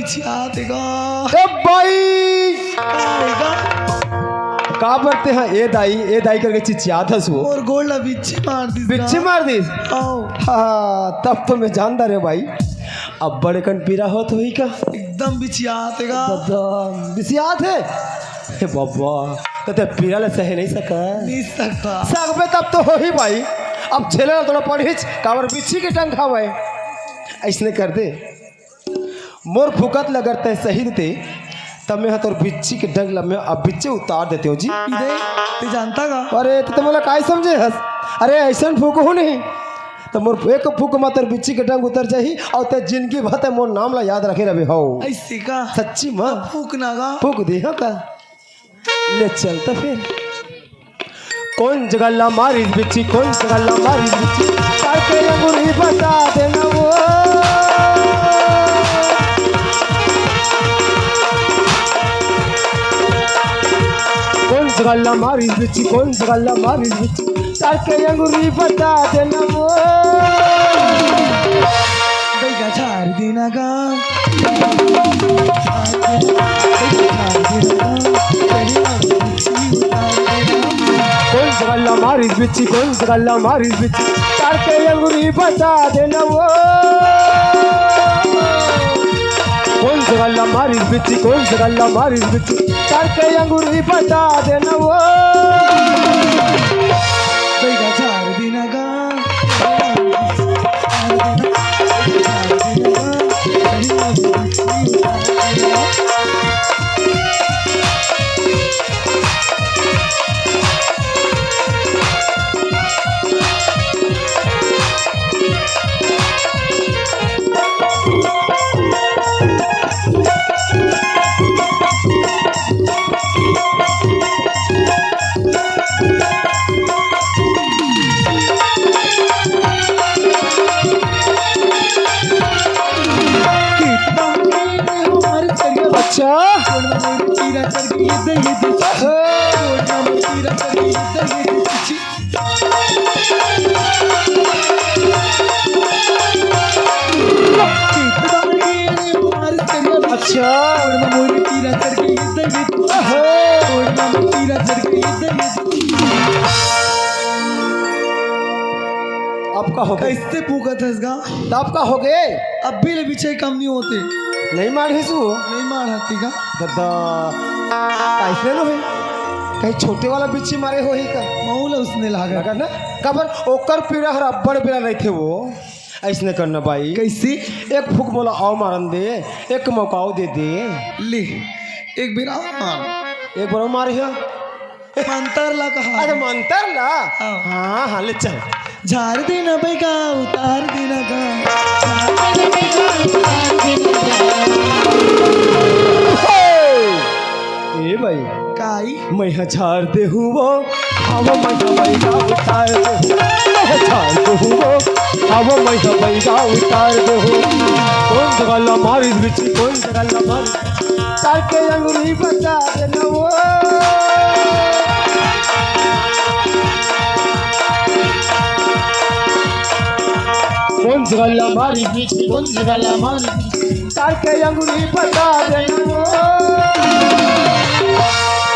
बिछिया देगा ए भाई का करते हैं ए दाई करके चिचियात हस वो और गोल्डा बिच्छी मार दी हाँ तब तो मैं जानता रे भाई अब बड़े कन पीरा हो तो ही का एकदम बिछिया देगा बिछियात है हे बाबा तो पीरा ले सह नहीं सकता सकबे तब तो हो ही भाई अब झेले थोड़ा पढ़िच कावर बिच्छी के टंग खावे ऐसने कर दे मोर फुकत लगते सही थे तब मैं तोर बिच्छी के डंग में अब बिच्छे उतार देते हो जी ते जानता का अरे तो मला काय समझे हस अरे ऐसा फूक हो नहीं तो मोर एक फूक में तोर बिच्छी के डंग उतर जाही और ते जिंदगी भर मोर नाम ला याद रखे रहे हो ऐसी का सच्ची मां फूक ना का फूक दे का ले चल तो फिर कौन जगह ला मारी बिच्छी कौन जगह ला मारी बिच्छी ताके अंगूरी बता देना वो कौन जगह ला मारी बिच्छी कौन जगह ला मारी बिच्छी ताके अंगूरी बता देना वो बेगा झाड़ देना का कौन जगह मारी बिच्छी कौन जगह मारी बिच्छी ताके अंगूरी बता देना वो कौन जगह मारी बिच्छी कौन जगह मारी बिच्छी ताके अंगूरी बता देना वो बेगा झाड़ देना का अब का हो गए कैसे पूका था तब का हो गए अब भी ले पीछे कम नहीं होते नहीं मार नहीं मार हाथी का दादा कैसे लो है कहीं छोटे वाला बिच्छी मारे हो ही का मऊला उसने लगा ना कबर ओकर पीड़ा हर अब्बड़ बेला नहीं थे वो ऐसने करना भाई कैसे एक फूक बोला आओ मारन दे एक मौका दे दे ले एक बेर आओ मार एक बार मार है मंतर ला कहा अरे मंतर ला हाँ हाँ ले चल झाड़ देना बेगा उतार देना का ए भाई काई मैं झाड़ दे हूँ वो अब मैं बैगा उतार दे मैं झाड़ दे हूँ वो अब मैं बैगा उतार दे हूँ कौन जगह मारी बिच्छी कौन जगह मारी ताके अंगूरी बता देना वो कौन जगह मारी बिच्छी कौन जगह मारी ताके अंगूरी बता देना वो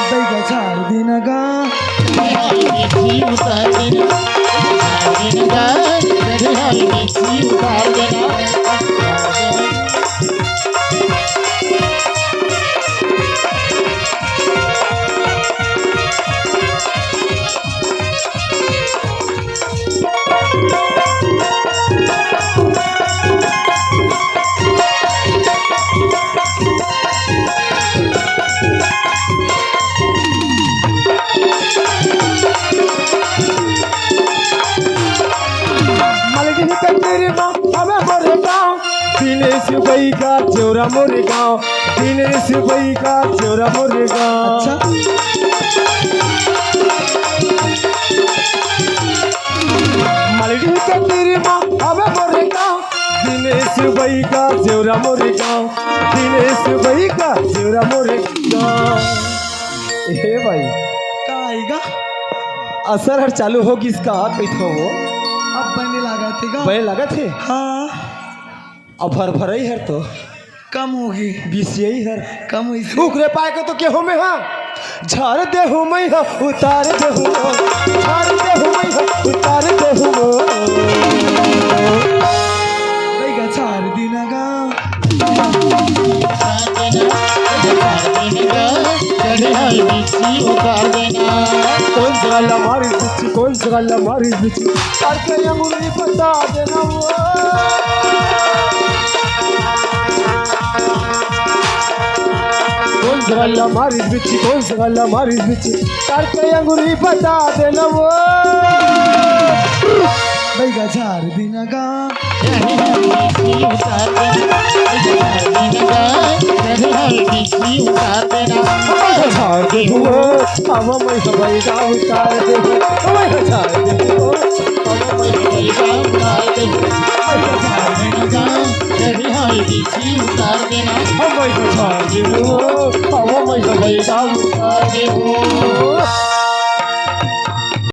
बेगा झाड़ देना का उतार देना भाई का चौरा मोरे गाँव दिनेश भाई का चौरा मोरे गाँव मलगी के तेरी माँ अब मोरे गाँव दिनेश भाई का चौरा मोरे गाँव दिनेश भाई का चौरा मोरे गाँव हे भाई का आएगा असर हर चालू होगी इसका कैसे वो अब बनने लगा थे का बने लगा थे हाँ अब भर भर ही है तो कम होगी बीस यही है कम हुई उकरे पाए के तो केहू में हाँ झाड़ दे हूँ मैं हाँ उतार दे हूँ झाड़ दे हूँ मैं हाँ उतार दे हूँ बैगा झाड़ देना गा कौन सा गल्ला मारी बिच्ची कौन सा गल्ला मारी बिच्ची करके अंगूरी बता देना वो कौन सा गल्ला मारी बिच्ची कौन सा गल्ला मारी बिच्ची करके अंगूरी बता देना वो बैगा झाड़ देना गा झाड़ दे हुआ अब मैं सबाई का उतार दे मैं झाड़ दे हुआ अब मैं सबाई का उतार दे मैं झाड़ देना अब मैं झाड़ दे हुआ अब मैं सबाई का उतार दे